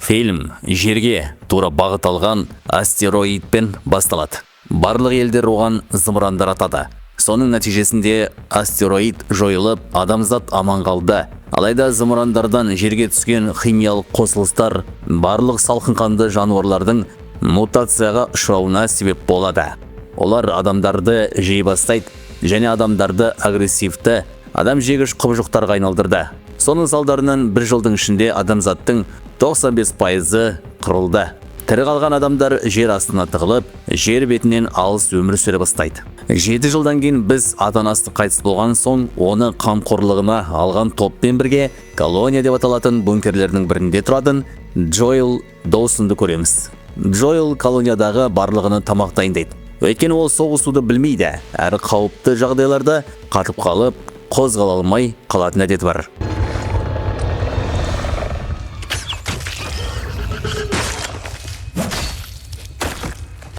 Фильм жерге тура бағыт алған астероидпен басталады. Барлық елдер оған зымырандар атады. Соның нәтижесінде астероид жойылып, адамзат аман қалды. Алайда зымырандардан жерге түскен химиялық қосылыстар барлық салқынқанды жануарлардың мутацияға ұшырауына себеп болады. Олар адамдарды жей бастайды және адамдарды агрессивті, адам жегіш құбыжықтарға айналдырды. Соның салдарынан бір жылдың ішінде адамзаттың 95% қырылды. Тірі қалған адамдар жер астына тығылып, жер бетінен алыс өмір сүре бастайды. 7 жылдан кейін біз ата-анасы қайтыс болған соң, оны қамқорлығына алған топпен бірге колония деп аталатын бункерлердің бірінде тұратын Джоэл Доусонды көреміз. Джоэл колониядағы барлығыны тамақ дайындайды. Өйткені ол соғысуды білмейді, әрі қауіпті жағдайларда қатып қалып, қозғала алмай қалатын әдеті бар.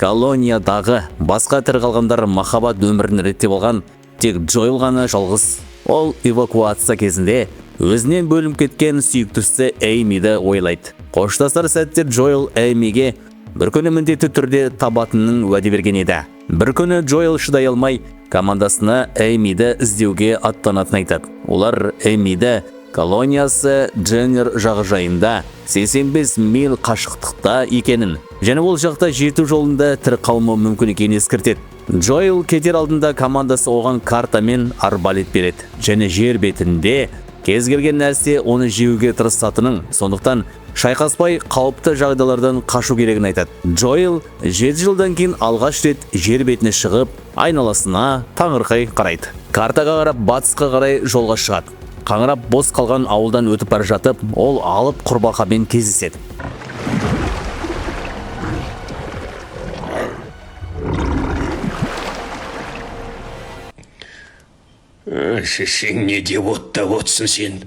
Колониядағы басқа тірі қалғандар махаббат өмірін реттеп алған тек Джоэл ғана жалғыз. Ол эвакуация кезінде өзінен бөлініп кеткен сүйіктісі Эймиді ойлайды. Қоштасар сәтте Джоэл Эймиге бір күні міндетті түрде табатынын уәде берген еді. Бір күні Джоэл шыдай алмай командасына Эймиді іздеуге аттанатын айтады. Олар Эймиді колониясы Дженнер жағажайында 85 миль қашықтықта екенін және ол жақта жету жолында тірі қалмауы мүмкін екенін ескертеді. Джоэл кетер алдында командасы оған карта мен арбалет береді және жер бетінде кез келген нәрсе оны жеуге тырысатынын, сондықтан шайқаспай қауіпті жағдайлардан қашу керегін айтады. Джоэл 7 жылдан кейін алғаш рет жер бетіне шығып, айналасына таңырқай қарайды. Картаға қарап батысқа қарай жолға шығады. Қаңырап бос қалған ауылдан өтіп бара жатып, ол алып құрбақамен кездеседі. Шешең не деп отсың сен?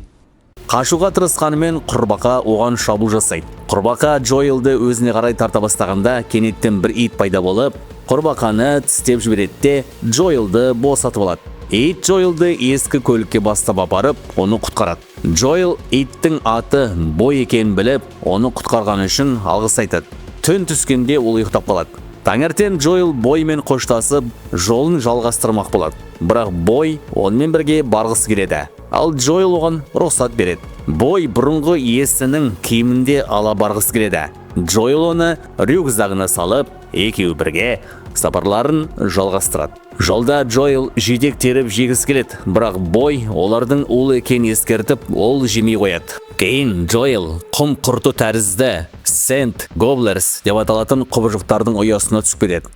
Қашуға тырысқанымен құрбақа оған шабуыл жасайды. Құрбақа Джоэлді өзіне қарай тарта бастағанда кенеттен бір ит пайда болып, құрбақаны тістеп жібереді де Джоэлді босатып алады. Ит Джоэлді ескі көлікке бастап апарып, оны құтқарады. Джоэл иттің аты Бой екенін біліп, оны құтқарғаны үшін алғыс айтады. Түн түскенде ол ұйықтап қалады. Таңертең Джоэл Боймен қоштасып, жолын жалғастырмақ болады. Бірақ Бой онымен бірге барғысы келеді. Ал Джоэл оған рұқсат береді. Бой бұрынғы иесінің киімінде ала барғысы келеді. Джоэл оны рюкзагына салып, екеуі бірге сапарларын жалғастырады. Жолда Джоэл жидек теріп жегісі келеді, бірақ Бой олардың ұл екенін ескертіп, ол жемей қояды. Кейін Джоэл құм құрты тәрізді Сент Гоблерс деп аталатын құбыжықтардың ұясына түсіп кетеді.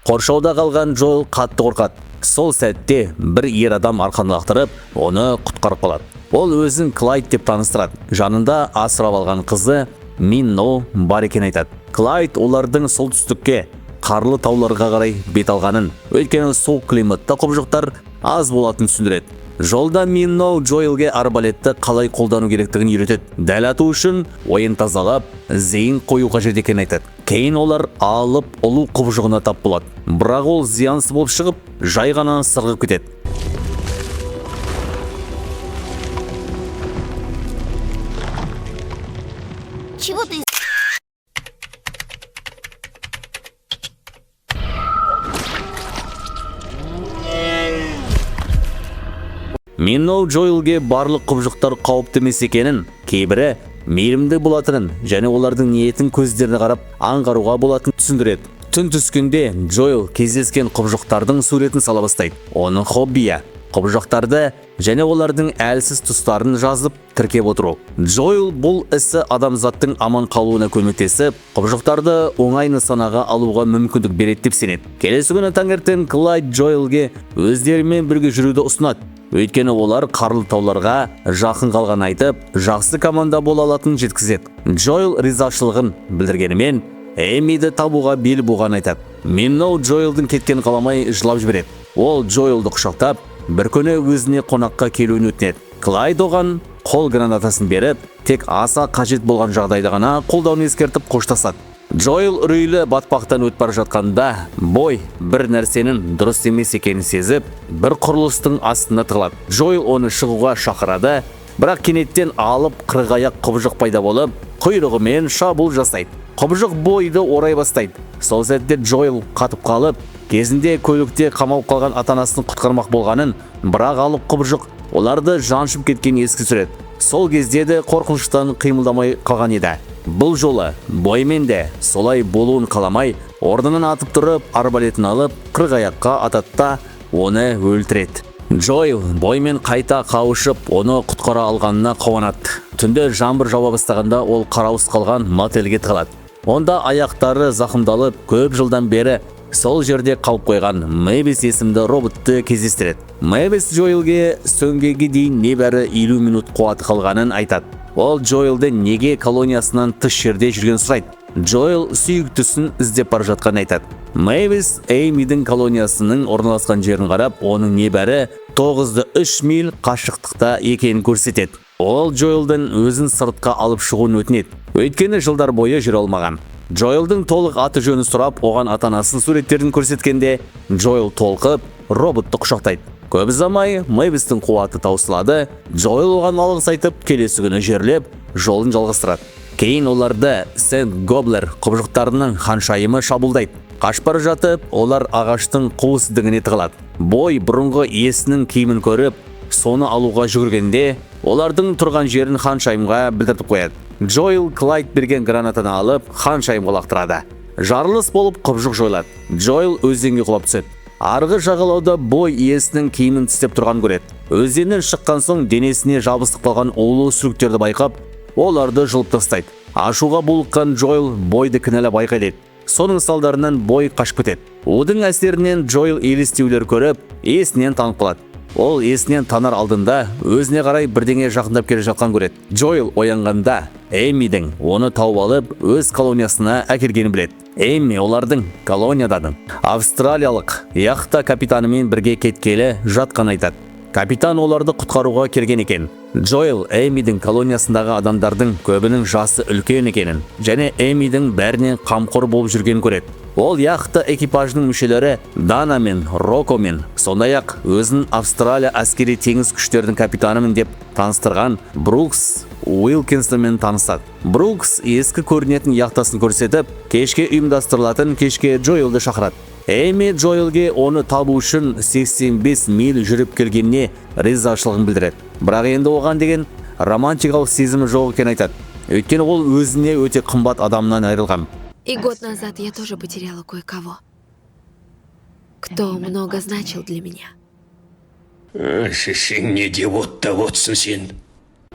Қоршауда қалған Джоэл қатты қорқады. Сол сәтте бір ер адам арқаны лақтырып, оны құтқарып қалады. Ол өзін Клайд деп таныстырады. Жанында асырап алған қызы Минно бар екенін айтады. Клайд олардың солтүстікке қарлы тауларға қарай бет алғанын, өйткені суық климатта құбыжықтар аз болатынын түсіндіреді. Жолда Минно Джоэлге арбалетті қалай қолдану керектігін үйретеді. Дәл ату үшін ойын тазалап, зейін қою қажет екенін айтады. Кейін олар алып ұлу құбыжығына тап болады. Бірақ ол зиянсыз болып шығып, жай ғана сырғып кетеді. Чего ты? Минно Джоэлге барлық құбыжықтар қауіпті емес екенін, кейбірі мейірімді болатынын және олардың ниетін көздеріне қарап аңғаруға болатынын түсіндіреді. Түн түскенде Джоэл кездескен құбыжықтардың суретін сала бастайды. Оның хоббиі құбыжықтарды және олардың әлсіз тұстарын жазып тіркеп отыру. Джоэл бұл ісі адамзаттың аман қалуына көмектесіп, құбыжықтарды оңай нысанаға алуға мүмкіндік береді деп сенеді. Келесі күні таңертең Клайд Джоэлге өздерімен бірге жүруді ұсынады. Өйткені олар қарлы тауларға жақын қалған айтып, жақсы команда бола алатынын жеткізеді. Джоэл ризашылығын білдіргенімен, Эймиді табуға бел буған айтады. Минно Джоэлдің кеткенін қаламай жылап жібереді. Ол Джоэлді құшақтап, бір күні өзіне қонаққа келуін өтінеді. Клайд оған қол гранатасын беріп, тек аса қажет болған жағдайда ғана қолдауын ескертіп қоштасады. Джоэл үрейлі батпақтан өтіп бара жатқанда, Бой бір нәрсенің дұрыс емес екенін сезіп, бір құрылыстың астына тығылады. Джоэл оны шығуға шақырады, бірақ кенеттен алып қырғаяқ құбыжық пайда болып, құйрығымен шабуыл жасайды. Құбыжық Бойды орай бастайды. Сол сәтте Джоэл қатып қалып, кезінде көлікте қамалып қалған ата-анасын құтқармақ болғанын, бірақ алып құбыжық оларды жаншып кеткен еске түсіреді. Сол кезде де қорқыныштан қимылдамай қалған еді. Бұл жолы Боймен де солай болуын қаламай, орнынан атып тұрып, арбалетін алып, қырғаяққа атады да оны өлтіреді. Джоэл Боймен қайта қауышып, оны құтқара алғанына қуанады. Түнде жаңбыр жауа бастағанда ол қараусыз қалған мотельге тығылады. Онда аяқтары зақымдалып, көп жылдан бері сол жерде қалып қойған Мэвис есімді роботты кездестіреді. Мэвис Джоэлге сөнгеге дейін небәрі 50 минут қуаты қалғанын айтады. Ол Джоэлді неге колониясынан тыс жерде жүрген сұрайды. Джоэл сүйіктісін іздеп бара жатқанын айтады. Мэвис Эймидің колониясының орналасқан жерін қарап, оның небәрі 9,3 миль қашықтықта екенін көрсетеді. Ол Джоэлдің өзін сыртқа алып шығуын өтінеді. Өйткені жылдар бойы жүре алмаған. Джоэлдің толық аты жөнін сұрап, оған ата-анасын суреттерін көрсеткенде, Джоэл толқып, роботты құшақтайды. Көп ұзамай Мэвистің қуаты таусылады. Джоэл оған алғыс айтып, келесі күні жерлеп, жолын жалғастырады. Кейін оларды Сент-Гоблер құбыжықтарының ханшайымы шабуылдайды. Қашып бара жатып, олар ағаштың қуысдығына тығылады. Бой бұрынғы иесінің киімін көріп, соны алуға жүгіргенде, олардың тұрған жерін ханшайымға білдіріп қояды. Джоэл Клайд берген гранатаны алып, ханшайымға лақтырады. Жарылыс болып, құбыжық жойылады. Джоэл өзенге құлап түседі. Арғы жағалауда Бой иесінің киімін тістеп тұрған көреді. Өзеннен шыққан соң денесіне жабыстық қалған улы сүріктерді байқап, оларды жұлып тастайды. Ашуға булыққан Джоэл Бойды кінәлап айқайлайды. Соның салдарынан Бой қашып кетеді. Удың әсерінен Джоэл елестеулер көріп, есінен танып қалады. Ол есінен танар алдында өзіне қарай бірдеңе жақындап келе жатқан көреді. Джоэл оянғанда Эймидің оны тауып алып, өз колониясына әкелгенін біледі. Эйми олардың колонияданың австралиялық яхта капитанымен бірге кеткелі жатқан айтады. Капитан оларды құтқаруға келген екен. Джоэл Эймидің колониясындағы адамдардың көбінің жасы үлкен екенін және Эймидің бәрінен қамқор болып жүргенін көреді. Ол яхта экипажының мүшелері Дана мен Роко мен сондай-ақ өзін Австралия әскери теңіз күштердің капитанымын деп таныстырған Брукс Уилкинсонмен танысады. Брукс ескі көрінетін яхтасын көрсетіп, кешке ұйымдастырылатын кешке Джоэлді шақырады. Эйми Джоэлге оны табу үшін 85 миль жүріп келгеніне ризашылығын білдіреді. Бірақ енді оған деген романтикалық сезімі жоқ екенін айтады. Өйткені ол өзіне өте қымбат адамнан айырылған. И год назад я тоже потеряла кое-кого, кто много значил для меня. Шешең не деп оттавотсың сен?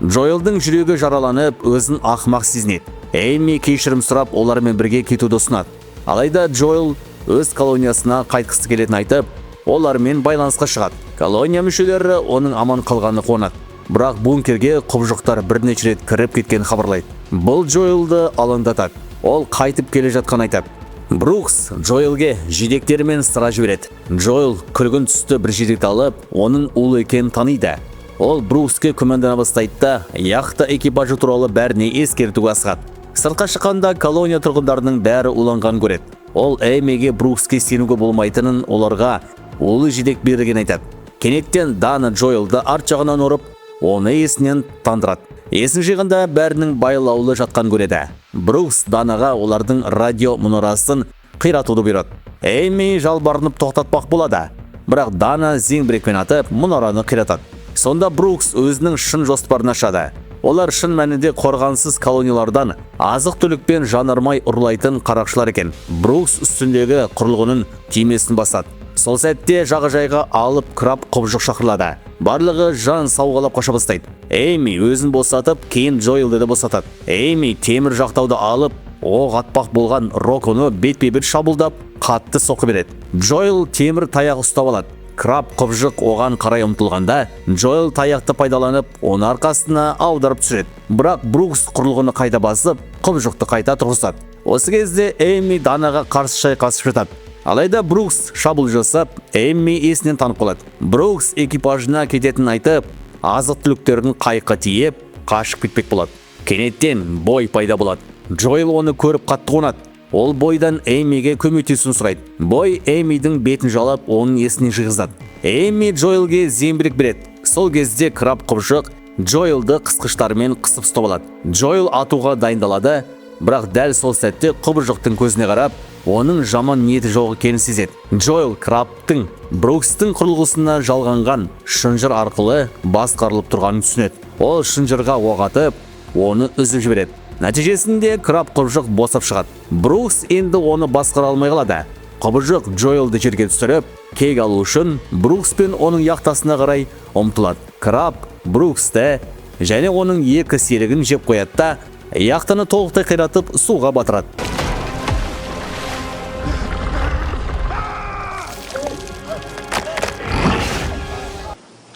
Джоэлдің жүрегі жараланып, өзін ақымақ сезінеді. Эйми кешірім сұрап, олармен бірге кетуді ұсынады. Алайда Джоэл өз колониясына қайтқысы келетінін айтып, олармен байланысқа шығады. Колония мүшелері оның аман қалғаны қуанады. Бірақ бункерге құбыжықтар бірнеше рет кіріп кеткенін хабарлайды. Бұл Джоэлді алаңдатады. Ол қайтып келе жатқан айтады. Брукс Джоэлге жидектермен сыра жібереді. Джоэл күлгін түсті бір жидекті алып, оның улы екенін таниды. Ол Брукске күмәндана бастайды да, яхта экипажы туралы бәріне ескертуге асығады. Сыртқа шыққанда колония тұрғындарының бәрі уланған көреді. Ол Эймиге Брукске сенуге болмайтынын, оларға улы жидек берген айтады. Кенеттен Дана Джоэлді арт жағынан ұрып, оны есінен тандырады. Есін жиғанда бәрінің байлаулы жатқан көреді. Брукс Данаға олардың радио мұнарасын қиратуды бұйырады. Эйми жалбарынып тоқтатпақ болады. Бірақ Дана зеңбірекпен атып мұнараны қиратады. Сонда Брукс өзінің шын жоспарын ашады. Олар шын мәнінде қорғансыз колониялардан азық-түлікпен жанармай ұрлайтын қарақшылар екен. Брукс үстіндегі құрылғының түймесін басады. Сол сәтте жағажайға алып краб құбыжық шақырылады. Барлығы жан сауғалап қаша бастайды. Эйми өзін босатып, кейін Джоэлді де босатады. Эйми темір жақтауды алып, оқ атпақ болған Роконы бетпе-бет шабуылдап, қатты соққы береді. Джоэл темір таяқ ұстап алады. Краб құбыжық оған қарай ұмтылғанда, Джоэл таяқты пайдаланып, оны арқасына аударып түсіреді. Бірақ Брукс құрылғыны қайта басып, құбыжықты қайта тұрғызады. Осы кезде Эйми Данаға қарсы шайқасып жатады. Алайда Брукс шабуыл жасап, Эйми есінен танып қалады. Брукс экипажына кететінін айтып, азық-түліктерін қайыққа тиеп, қашып кетпек болады. Кенеттен Бой пайда болады. Джоэл оны көріп қатты қуанады. Ол Бойдан Эймиге көмектесуін сұрайды. Бой Эймидің бетін жалап, оның есіне жиғызады. Эйми Джоэлге зембірек береді. Сол кезде краб құбыжық Джоэлді қысқыштарымен қысып ұстап алады. Джоэл атуға дайындалады, бірақ дәл сол сәтте құбыжықтың көзіне қарап, оның жаман ниеті жоқ екенін сезеді. Джоэл крабтың Брукстың құрылғысына жалғанған шынжыр арқылы басқарылып тұрғанын түсінеді. Ол шынжырға оқ атып, оны үзіп жібереді. Нәтижесінде краб құбыжық босап шығады. Брукс енді оны басқара алмай қалады. Құбыжық Джоэлді жерге түсіріп, кек алу үшін Брукс пен оның яхтасына қарай ұмтылады. Краб Бруксты және оның екі серігін жеп қояды да, яхтаны толықтай қиратып суға батырады.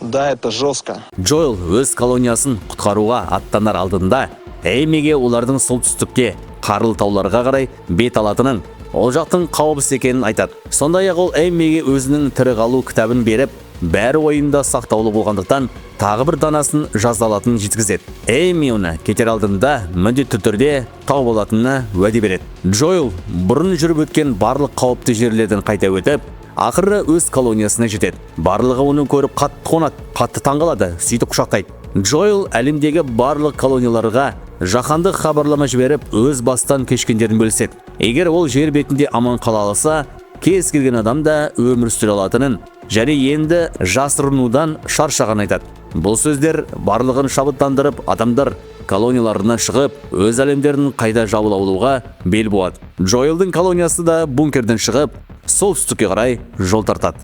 Да, это жестко. Джоэл өз колониясын құтқаруға аттанар алдында Эймиге олардың солтүстікке қарлы тауларға қарай бет алатынын, ол жақтың қауіпсіз екенін айтады. Сондай-ақ ол Эймиге өзінің тірі қалу кітабын беріп, бәрі ойында сақтаулы болғандықтан тағы бір данасын жаза алатынын жеткізеді. Эйми оны кетер алдында міндетті түрде тауып алатынына уәде береді. Джоэл бұрын жүріп өткен барлық қауіпті жерлерден қайта өтіп, ақыры өз колониясына жетеді. Барлығы оны көріп қатты қуанады, қатты таңғалады, сөйтіп құшақтайды. Джоэл әлемдегі барлық колонияларға жаһандық хабарлама жіберіп, өз бастан кешкендерін бөліседі. Егер ол жер бетінде аман қала алса, кез келген адам да өмір сүре алатынын және енді жасырынудан шаршаған айтады. Бұл сөздер барлығын шабыттандырып, адамдар колонияларына шығып, өз әлемдерін қайта жауып алуға бел буады. Джоэлдің колониясы да бункерден шығып, солтүстікке қарай жол тартады.